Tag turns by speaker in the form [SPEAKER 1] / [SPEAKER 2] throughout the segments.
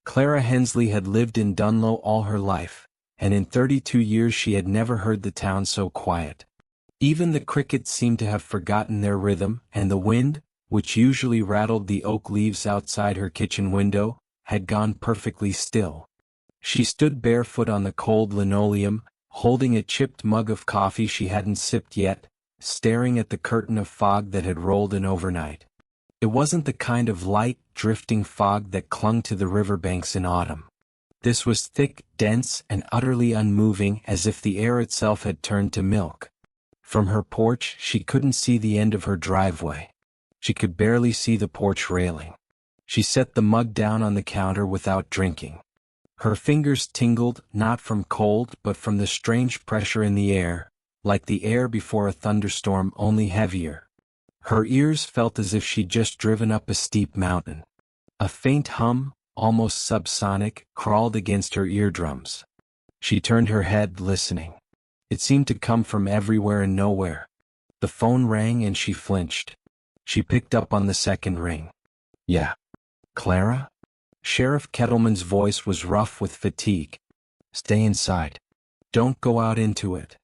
[SPEAKER 1] Clara Hensley had lived in Dunlow all her life, and in 32 years she had never heard the town so quiet. Even the crickets seemed to have forgotten their rhythm, and the wind, which usually rattled the oak leaves outside her kitchen window, had gone perfectly still. She stood barefoot on the cold linoleum, holding a chipped mug of coffee she hadn't sipped yet, staring at the curtain of fog that had rolled in overnight. It wasn't the kind of light, drifting fog that clung to the riverbanks in autumn. This was thick, dense, and utterly unmoving, as if the air itself had turned to milk. From her porch she couldn't see the end of her driveway. She could barely see the porch railing. She set the mug down on the counter without drinking. Her fingers tingled, not from cold but from the strange pressure in the air, like the air before a thunderstorm, only heavier. Her ears felt as if she'd just driven up a steep mountain. A faint hum, almost subsonic, crawled against her eardrums. She turned her head, listening. It seemed to come from everywhere and nowhere. The phone rang and she flinched. She picked up on the second ring. "Yeah. Clara?" Sheriff Kettleman's voice was rough with fatigue. "Stay inside. Don't go out into it."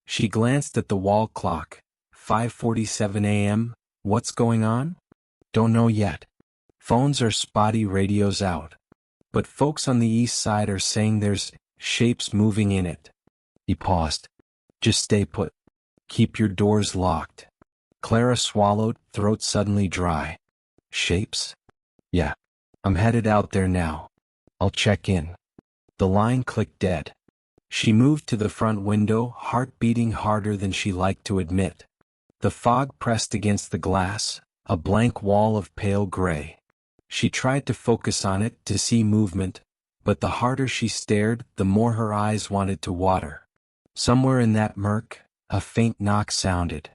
[SPEAKER 1] She glanced at the wall clock. 5:47 a.m. What's going on? Don't know yet. Phones are spotty, radios out. But folks on the east side are saying there's shapes moving in it. He paused. Just stay put. Keep your doors locked. Clara swallowed, throat suddenly dry. Shapes? Yeah. I'm headed out there now. I'll check in. The line clicked dead. She moved to the front window, heart beating harder than she liked to admit. The fog pressed against the glass, a blank wall of pale gray. She tried to focus on it, to see movement, but the harder she stared, the more her eyes wanted to water. Somewhere in that murk, a faint knock sounded.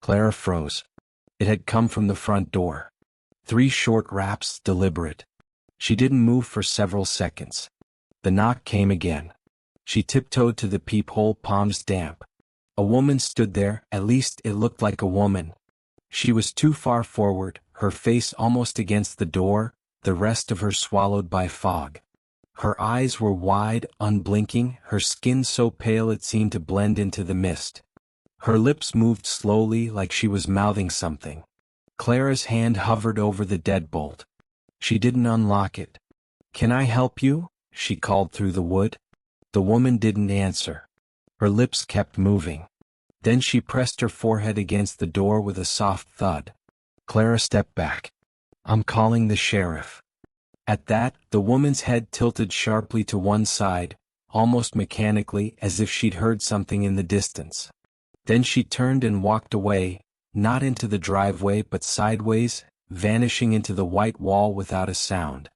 [SPEAKER 1] Clara froze. It had come from the front door. 3 short raps, deliberate. She didn't move for several seconds. The knock came again. She tiptoed to the peephole, palms damp. A woman stood there, at least it looked like a woman. She was too far forward, her face almost against the door, the rest of her swallowed by fog. Her eyes were wide, unblinking, her skin so pale it seemed to blend into the mist. Her lips moved slowly, like she was mouthing something. Clara's hand hovered over the deadbolt. She didn't unlock it. "Can I help you?" she called through the wood. The woman didn't answer. Her lips kept moving. Then she pressed her forehead against the door with a soft thud. Clara stepped back. "I'm calling the sheriff." At that, the woman's head tilted sharply to one side, almost mechanically, as if she'd heard something in the distance. Then she turned and walked away, not into the driveway but sideways, vanishing into the white wall without a sound.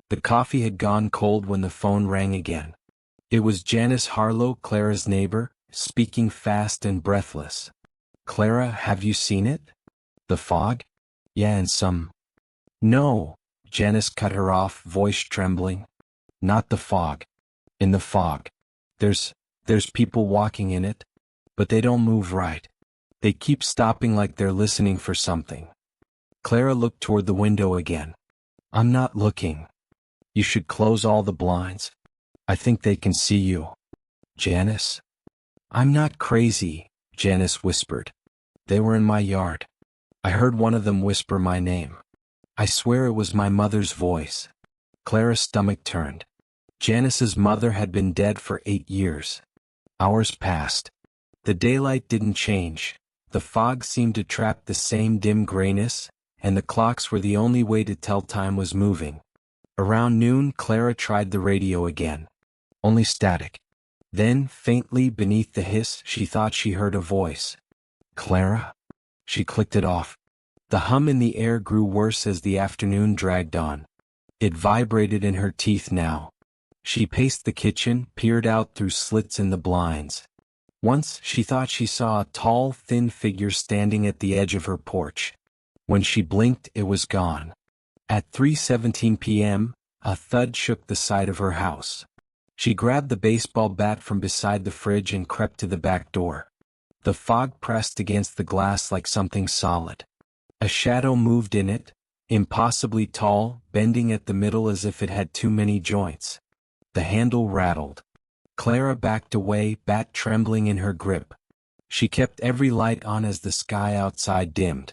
[SPEAKER 1] The coffee had gone cold when the phone rang again. It was Janice Harlow, Clara's neighbor, speaking fast and breathless. "Clara, have you seen it? The fog?" "Yeah, and some." "No," Janice cut her off, voice trembling. "Not the fog. In the fog. There's people walking in it, but they don't move right. They keep stopping like they're listening for something." Clara looked toward the window again. "I'm not looking. You should close all the blinds. I think they can see you." "Janice?" "I'm not crazy," Janice whispered. "They were in my yard. I heard one of them whisper my name. I swear it was my mother's voice." Clara's stomach turned. Janice's mother had been dead for 8 years. Hours passed. The daylight didn't change. The fog seemed to trap the same dim grayness, and the clocks were the only way to tell time was moving. Around noon, Clara tried the radio again. Only static. Then, faintly beneath the hiss, she thought she heard a voice. "Clara?" She clicked it off. The hum in the air grew worse as the afternoon dragged on. It vibrated in her teeth now. She paced the kitchen, peered out through slits in the blinds. Once, she thought she saw a tall, thin figure standing at the edge of her porch. When she blinked, it was gone. At 3:17 p.m., a thud shook the side of her house. She grabbed the baseball bat from beside the fridge and crept to the back door. The fog pressed against the glass like something solid. A shadow moved in it, impossibly tall, bending at the middle as if it had too many joints. The handle rattled. Clara backed away, bat trembling in her grip. She kept every light on as the sky outside dimmed.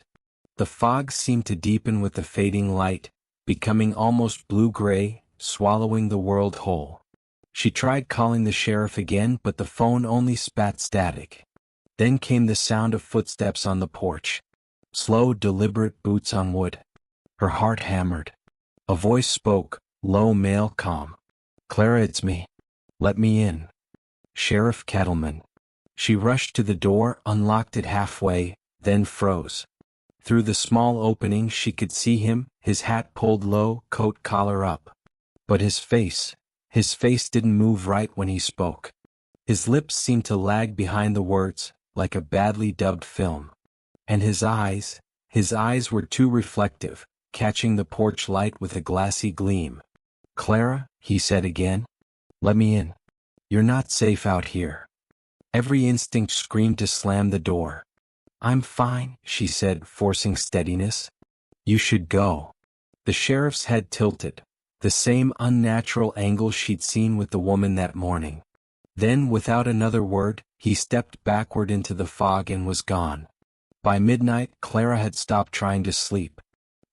[SPEAKER 1] The fog seemed to deepen with the fading light, becoming almost blue-gray, swallowing the world whole. She tried calling the sheriff again, but the phone only spat static. Then came the sound of footsteps on the porch. Slow, deliberate boots on wood. Her heart hammered. A voice spoke, low, male, calm. "Clara, it's me. Let me in." Sheriff Kettleman. She rushed to the door, unlocked it halfway, then froze. Through the small opening she could see him, his hat pulled low, coat collar up. But his face didn't move right when he spoke. His lips seemed to lag behind the words, like a badly dubbed film. And his eyes were too reflective, catching the porch light with a glassy gleam. "Clara," he said again. "Let me in. You're not safe out here." Every instinct screamed to slam the door. "I'm fine," she said, forcing steadiness. "You should go." The sheriff's head tilted, the same unnatural angle she'd seen with the woman that morning. Then, without another word, he stepped backward into the fog and was gone. By midnight, Clara had stopped trying to sleep.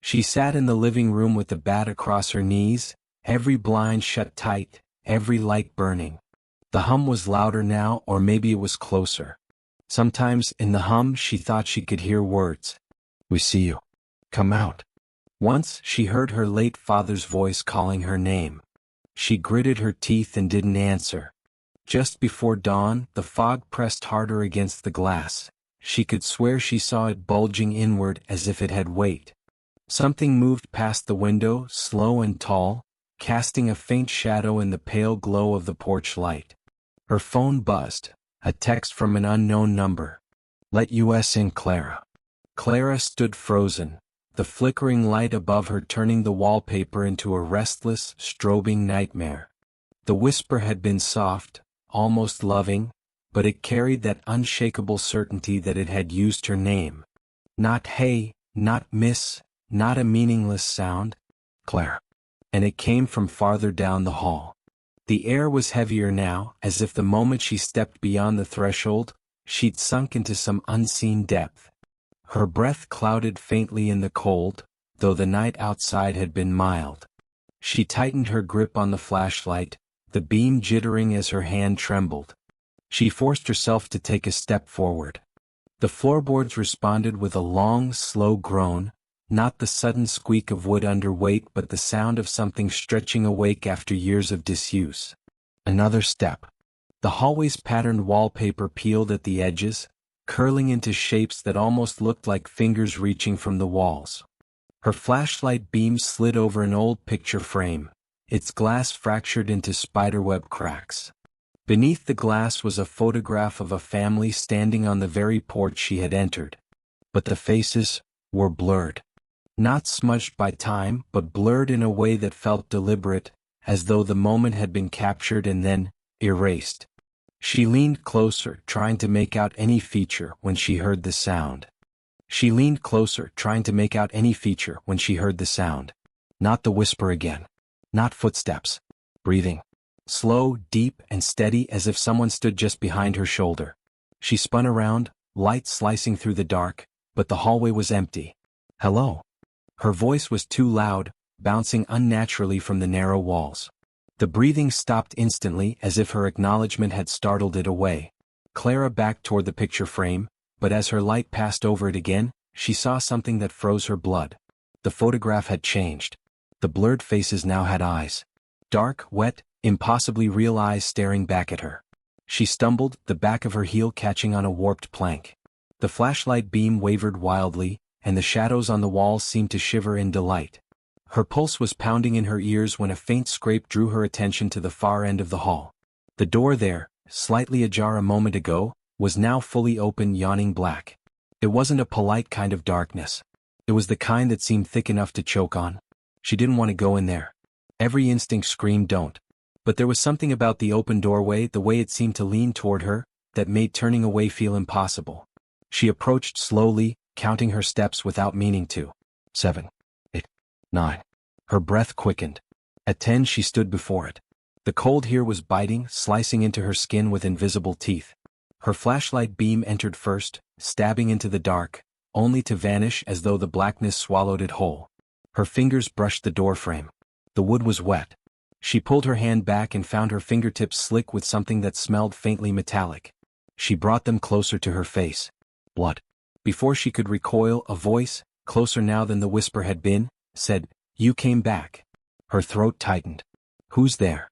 [SPEAKER 1] She sat in the living room with the bat across her knees, every blind shut tight, every light burning. The hum was louder now, or maybe it was closer. Sometimes, in the hum, she thought she could hear words. "We see you. Come out." Once, she heard her late father's voice calling her name. She gritted her teeth and didn't answer. Just before dawn, the fog pressed harder against the glass. She could swear she saw it bulging inward as if it had weight. Something moved past the window, slow and tall, casting a faint shadow in the pale glow of the porch light. Her phone buzzed, a text from an unknown number. "Let us in, Clara." Clara stood frozen, the flickering light above her turning the wallpaper into a restless, strobing nightmare. The whisper had been soft, almost loving, but it carried that unshakable certainty that it had used her name. Not "hey," not "miss," not a meaningless sound. "Clara." And it came from farther down the hall. The air was heavier now, as if the moment she stepped beyond the threshold, she'd sunk into some unseen depth. Her breath clouded faintly in the cold, though the night outside had been mild. She tightened her grip on the flashlight, the beam jittering as her hand trembled. She forced herself to take a step forward. The floorboards responded with a long, slow groan, not the sudden squeak of wood under weight but the sound of something stretching awake after years of disuse. Another step. The hallway's patterned wallpaper peeled at the edges, curling into shapes that almost looked like fingers reaching from the walls. Her flashlight beam slid over an old picture frame, its glass fractured into spiderweb cracks. Beneath the glass was a photograph of a family standing on the very porch she had entered. But the faces were blurred. Not smudged by time, but blurred in a way that felt deliberate, as though the moment had been captured and then erased. She leaned closer, trying to make out any feature when she heard the sound. Not the whisper again. Not footsteps. Breathing. Slow, deep, and steady as if someone stood just behind her shoulder. She spun around, light slicing through the dark, but the hallway was empty. "Hello." Her voice was too loud, bouncing unnaturally from the narrow walls. The breathing stopped instantly as if her acknowledgement had startled it away. Clara backed toward the picture frame, but as her light passed over it again, she saw something that froze her blood. The photograph had changed. The blurred faces now had eyes. Dark, wet, impossibly real eyes staring back at her. She stumbled, the back of her heel catching on a warped plank. The flashlight beam wavered wildly, and the shadows on the walls seemed to shiver in delight. Her pulse was pounding in her ears when a faint scrape drew her attention to the far end of the hall. The door there, slightly ajar a moment ago, was now fully open, yawning black. It wasn't a polite kind of darkness. It was the kind that seemed thick enough to choke on. She didn't want to go in there. Every instinct screamed don't. But there was something about the open doorway, the way it seemed to lean toward her, that made turning away feel impossible. She approached slowly, counting her steps without meaning to. 7, 8, 9. Her breath quickened. At 10 she stood before it. The cold here was biting, slicing into her skin with invisible teeth. Her flashlight beam entered first, stabbing into the dark, only to vanish as though the blackness swallowed it whole. Her fingers brushed the doorframe. The wood was wet. She pulled her hand back and found her fingertips slick with something that smelled faintly metallic. She brought them closer to her face. Blood. Before she could recoil, a voice, closer now than the whisper had been, said, "You came back." Her throat tightened. "Who's there?"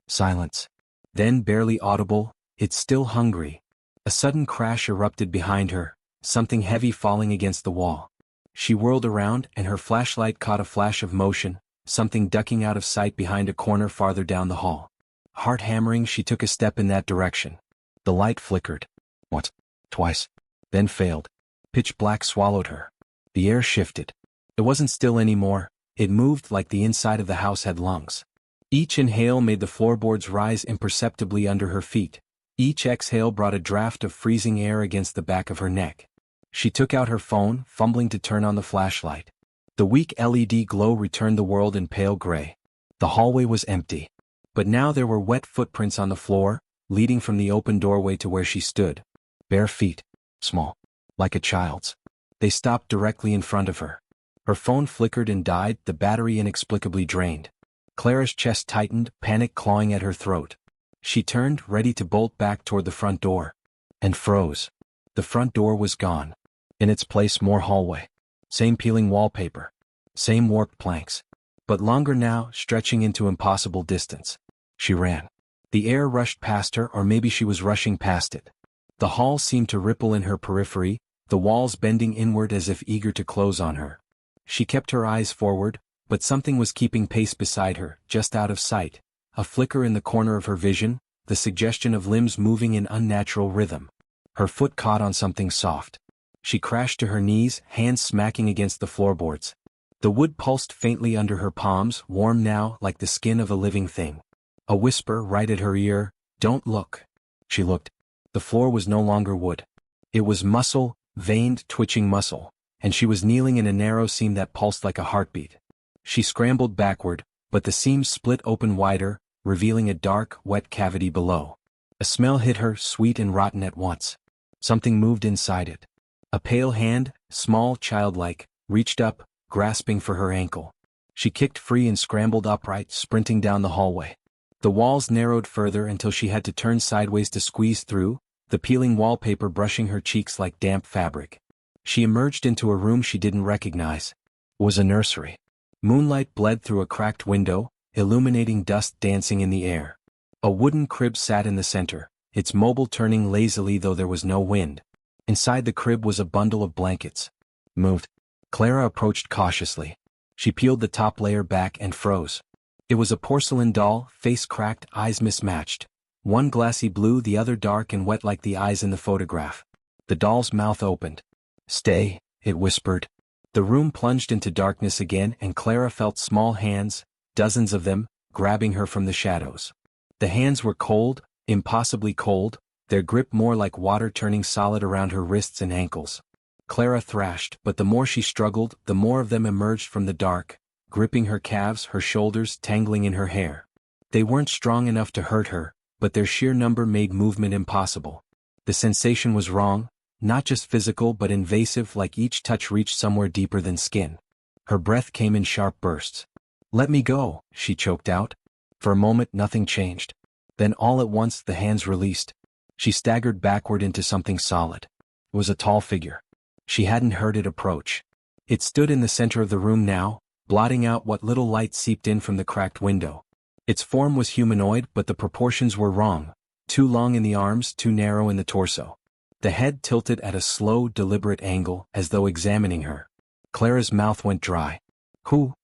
[SPEAKER 1] Silence. Then, barely audible, "It's still hungry." A sudden crash erupted behind her, something heavy falling against the wall. She whirled around and her flashlight caught a flash of motion, something ducking out of sight behind a corner farther down the hall. Heart hammering, she took a step in that direction. The light flickered. Once. Twice. Then failed. Pitch black swallowed her. The air shifted. It wasn't still anymore, it moved like the inside of the house had lungs. Each inhale made the floorboards rise imperceptibly under her feet. Each exhale brought a draft of freezing air against the back of her neck. She took out her phone, fumbling to turn on the flashlight. The weak LED glow returned the world in pale gray. The hallway was empty. But now there were wet footprints on the floor, leading from the open doorway to where she stood. Bare feet. Small. Like a child's. They stopped directly in front of her. Her phone flickered and died, the battery inexplicably drained. Clara's chest tightened, panic clawing at her throat. She turned, ready to bolt back toward the front door. And froze. The front door was gone. In its place, more hallway. Same peeling wallpaper. Same warped planks. But longer now, stretching into impossible distance. She ran. The air rushed past her, or maybe she was rushing past it. The hall seemed to ripple in her periphery, the walls bending inward as if eager to close on her. She kept her eyes forward, but something was keeping pace beside her, just out of sight. A flicker in the corner of her vision, the suggestion of limbs moving in unnatural rhythm. Her foot caught on something soft. She crashed to her knees, hands smacking against the floorboards. The wood pulsed faintly under her palms, warm now, like the skin of a living thing. A whisper right at her ear, "Don't look." She looked. The floor was no longer wood. It was muscle, veined, twitching muscle, and she was kneeling in a narrow seam that pulsed like a heartbeat. She scrambled backward, but the seam split open wider, revealing a dark, wet cavity below. A smell hit her, sweet and rotten at once. Something moved inside it. A pale hand, small, childlike, reached up, grasping for her ankle. She kicked free and scrambled upright, sprinting down the hallway. The walls narrowed further until she had to turn sideways to squeeze through, the peeling wallpaper brushing her cheeks like damp fabric. She emerged into a room she didn't recognize. It was a nursery. Moonlight bled through a cracked window, illuminating dust dancing in the air. A wooden crib sat in the center, its mobile turning lazily though there was no wind. Inside the crib was a bundle of blankets. Moved. Clara approached cautiously. She peeled the top layer back and froze. It was a porcelain doll, face cracked, eyes mismatched. One glassy blue, the other dark and wet like the eyes in the photograph. The doll's mouth opened. "Stay," it whispered. The room plunged into darkness again and Clara felt small hands, dozens of them, grabbing her from the shadows. The hands were cold, impossibly cold, their grip more like water turning solid around her wrists and ankles. Clara thrashed, but the more she struggled, the more of them emerged from the dark, gripping her calves, her shoulders, tangling in her hair. They weren't strong enough to hurt her, but their sheer number made movement impossible. The sensation was wrong, not just physical but invasive, like each touch reached somewhere deeper than skin. Her breath came in sharp bursts. "Let me go," she choked out. For a moment nothing changed. Then all at once the hands released. She staggered backward into something solid. It was a tall figure. She hadn't heard it approach. It stood in the center of the room now, blotting out what little light seeped in from the cracked window. Its form was humanoid, but the proportions were wrong. Too long in the arms, too narrow in the torso. The head tilted at a slow, deliberate angle, as though examining her. Clara's mouth went dry.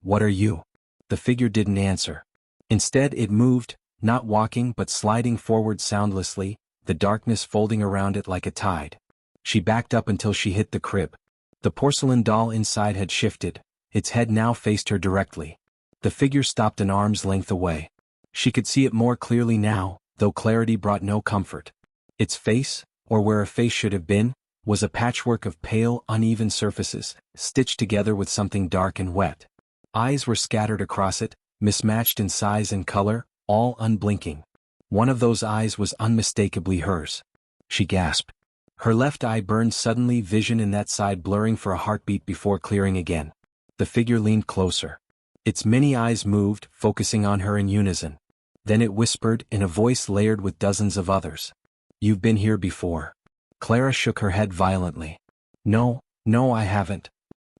[SPEAKER 1] What are you?" The figure didn't answer. Instead it moved, not walking but sliding forward soundlessly, the darkness folding around it like a tide. She backed up until she hit the crib. The porcelain doll inside had shifted, its head now faced her directly. The figure stopped an arm's length away. She could see it more clearly now, though clarity brought no comfort. Its face, or where a face should have been, was a patchwork of pale, uneven surfaces, stitched together with something dark and wet. Eyes were scattered across it, mismatched in size and color, all unblinking. One of those eyes was unmistakably hers. She gasped. Her left eye burned suddenly, vision in that side blurring for a heartbeat before clearing again. The figure leaned closer. Its many eyes moved, focusing on her in unison. Then it whispered in a voice layered with dozens of others. "You've been here before." Clara shook her head violently. No, I haven't."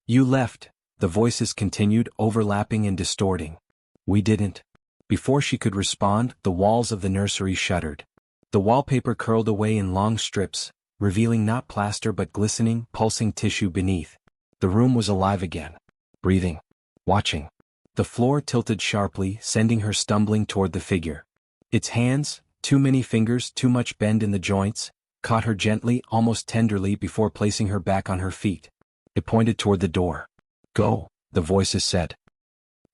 [SPEAKER 1] "You left," the voices continued, overlapping and distorting. "We didn't." Before she could respond, the walls of the nursery shuddered. The wallpaper curled away in long strips, revealing not plaster but glistening, pulsing tissue beneath. The room was alive again. Breathing. Watching. The floor tilted sharply, sending her stumbling toward the figure. Its hands, too many fingers, too much bend in the joints, caught her gently, almost tenderly before placing her back on her feet. It pointed toward the door. "Go," the voices said.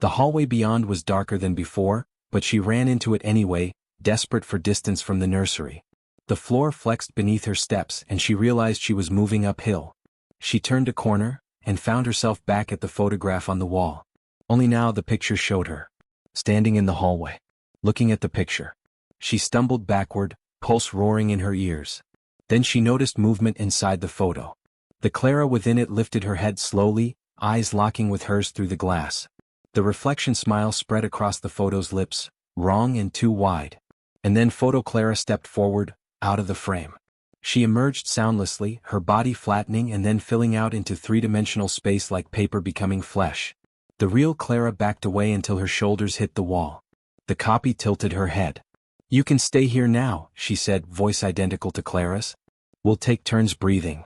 [SPEAKER 1] The hallway beyond was darker than before, but she ran into it anyway, desperate for distance from the nursery. The floor flexed beneath her steps and she realized she was moving uphill. She turned a corner, and found herself back at the photograph on the wall. Only now the picture showed her. Standing in the hallway. Looking at the picture. She stumbled backward, pulse roaring in her ears. Then she noticed movement inside the photo. The Clara within it lifted her head slowly, eyes locking with hers through the glass. The reflection smile spread across the photo's lips, wrong and too wide. And then photo Clara stepped forward, out of the frame. She emerged soundlessly, her body flattening and then filling out into three-dimensional space like paper becoming flesh. The real Clara backed away until her shoulders hit the wall. The copy tilted her head. "You can stay here now," she said, voice identical to Clara's. "We'll take turns breathing."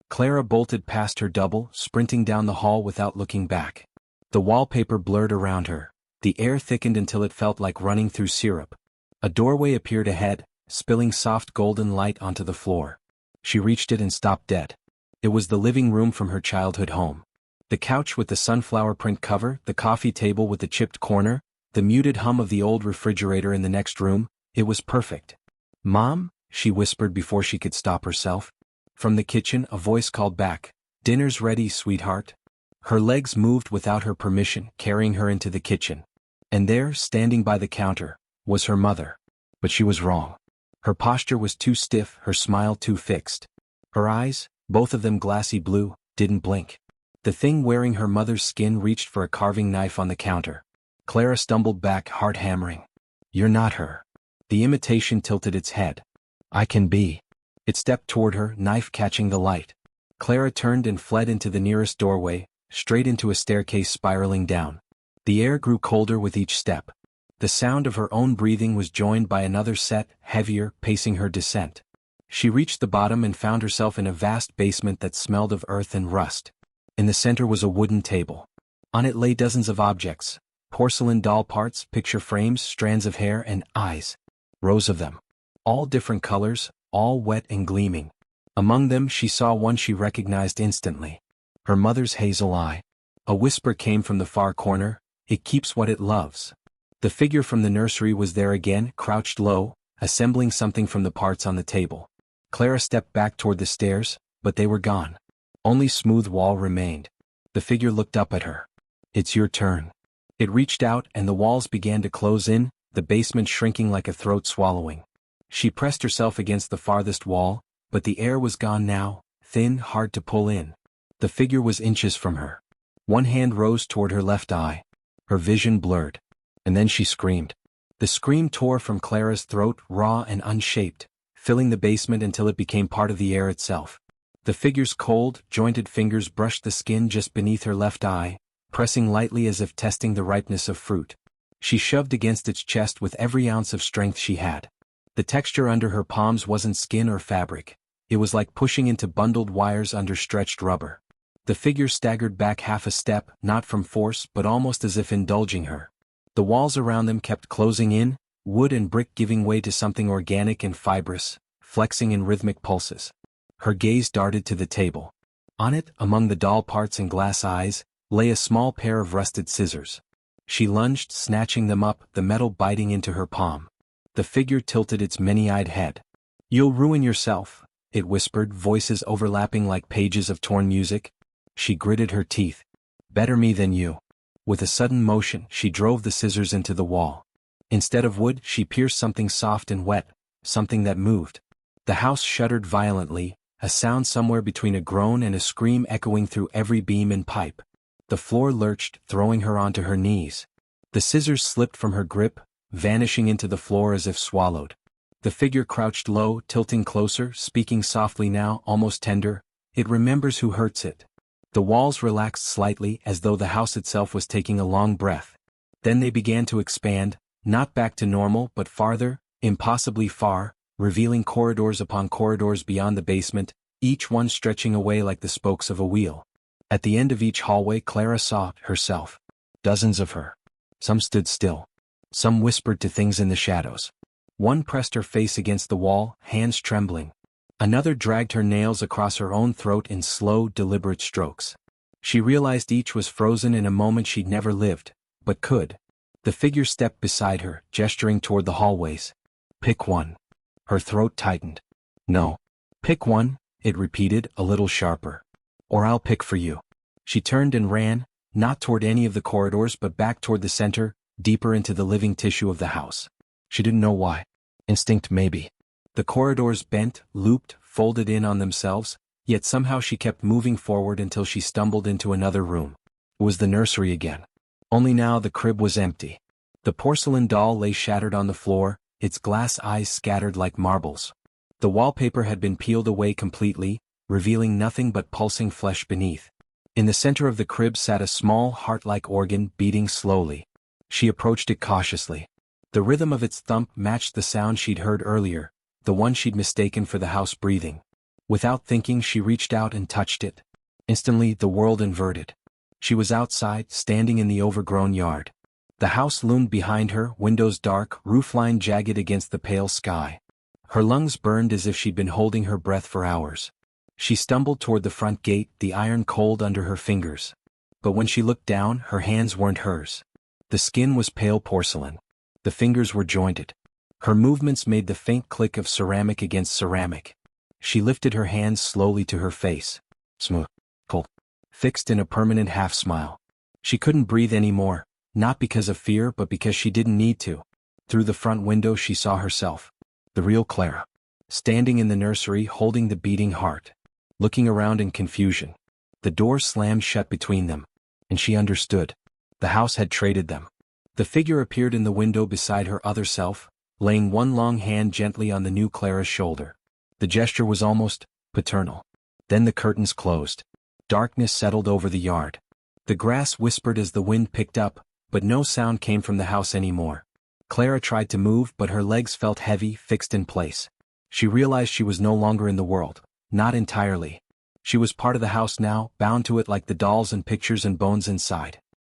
[SPEAKER 1] Clara bolted past her double, sprinting down the hall without looking back. The wallpaper blurred around her. The air thickened until it felt like running through syrup. A doorway appeared ahead, spilling soft golden light onto the floor. She reached it and stopped dead. It was the living room from her childhood home. The couch with the sunflower print cover, the coffee table with the chipped corner, the muted hum of the old refrigerator in the next room, it was perfect. "Mom?" she whispered before she could stop herself. From the kitchen, a voice called back, "Dinner's ready, sweetheart." Her legs moved without her permission, carrying her into the kitchen. And there, standing by the counter, was her mother. But she was wrong. Her posture was too stiff, her smile too fixed. Her eyes, both of them glassy blue, didn't blink. The thing wearing her mother's skin reached for a carving knife on the counter. Clara stumbled back, heart hammering. "You're not her." The imitation tilted its head. "I can be." It stepped toward her, knife catching the light. Clara turned and fled into the nearest doorway, straight into a staircase spiraling down. The air grew colder with each step. The sound of her own breathing was joined by another set, heavier, pacing her descent. She reached the bottom and found herself in a vast basement that smelled of earth and rust. In the center was a wooden table. On it lay dozens of objects, porcelain doll parts, picture frames, strands of hair, and eyes. Rows of them. All different colors, all wet and gleaming. Among them she saw one she recognized instantly. Her mother's hazel eye. A whisper came from the far corner, "It keeps what it loves." The figure from the nursery was there again, crouched low, assembling something from the parts on the table. Clara stepped back toward the stairs, but they were gone. Only smooth wall remained. The figure looked up at her. "It's your turn." It reached out and the walls began to close in, the basement shrinking like a throat swallowing. She pressed herself against the farthest wall, but the air was gone now, thin, hard to pull in. The figure was inches from her. One hand rose toward her left eye. Her vision blurred. And then she screamed. The scream tore from Clara's throat, raw and unshaped, filling the basement until it became part of the air itself. The figure's cold, jointed fingers brushed the skin just beneath her left eye, pressing lightly as if testing the ripeness of fruit. She shoved against its chest with every ounce of strength she had. The texture under her palms wasn't skin or fabric. It was like pushing into bundled wires under stretched rubber. The figure staggered back half a step, not from force but almost as if indulging her. The walls around them kept closing in, wood and brick giving way to something organic and fibrous, flexing in rhythmic pulses. Her gaze darted to the table. On it, among the doll parts and glass eyes, lay a small pair of rusted scissors. She lunged, snatching them up, the metal biting into her palm. The figure tilted its many-eyed head. "You'll ruin yourself," it whispered, voices overlapping like pages of torn music. She gritted her teeth. "Better me than you." With a sudden motion, she drove the scissors into the wall. Instead of wood, she pierced something soft and wet, something that moved. The house shuddered violently, a sound somewhere between a groan and a scream echoing through every beam and pipe. The floor lurched, throwing her onto her knees. The scissors slipped from her grip, vanishing into the floor as if swallowed. The figure crouched low, tilting closer, speaking softly now, almost tender. "It remembers who hurts it." The walls relaxed slightly, as though the house itself was taking a long breath. Then they began to expand, not back to normal but farther, impossibly far, revealing corridors upon corridors beyond the basement, each one stretching away like the spokes of a wheel. At the end of each hallway Clara saw herself. Dozens of her. Some stood still. Some whispered to things in the shadows. One pressed her face against the wall, hands trembling. Another dragged her nails across her own throat in slow, deliberate strokes. She realized each was frozen in a moment she'd never lived, but could. The figure stepped beside her, gesturing toward the hallways. "Pick one." Her throat tightened. "No. Pick one," it repeated, a little sharper. "Or I'll pick for you." She turned and ran, not toward any of the corridors but back toward the center, deeper into the living tissue of the house. She didn't know why. Instinct maybe. The corridors bent, looped, folded in on themselves, yet somehow she kept moving forward until she stumbled into another room. It was the nursery again. Only now the crib was empty. The porcelain doll lay shattered on the floor, its glass eyes scattered like marbles. The wallpaper had been peeled away completely, revealing nothing but pulsing flesh beneath. In the center of the crib sat a small heart-like organ beating slowly. She approached it cautiously. The rhythm of its thump matched the sound she'd heard earlier, the one she'd mistaken for the house breathing. Without thinking, she reached out and touched it. Instantly, the world inverted. She was outside, standing in the overgrown yard. The house loomed behind her, windows dark, roofline jagged against the pale sky. Her lungs burned as if she'd been holding her breath for hours. She stumbled toward the front gate, the iron cold under her fingers. But when she looked down, her hands weren't hers. The skin was pale porcelain. The fingers were jointed. Her movements made the faint click of ceramic against ceramic. She lifted her hands slowly to her face. Smooth. Cold. Fixed in a permanent half-smile. She couldn't breathe anymore, not because of fear but because she didn't need to. Through the front window she saw herself. The real Clara. Standing in the nursery holding the beating heart. Looking around in confusion. The door slammed shut between them. And she understood. The house had traded them. The figure appeared in the window beside her other self, laying one long hand gently on the new Clara's shoulder. The gesture was almost paternal. Then the curtains closed. Darkness settled over the yard. The grass whispered as the wind picked up, but no sound came from the house anymore. Clara tried to move, but her legs felt heavy, fixed in place. She realized she was no longer in the world, not entirely. She was part of the house now, bound to it like the dolls and pictures and bones inside.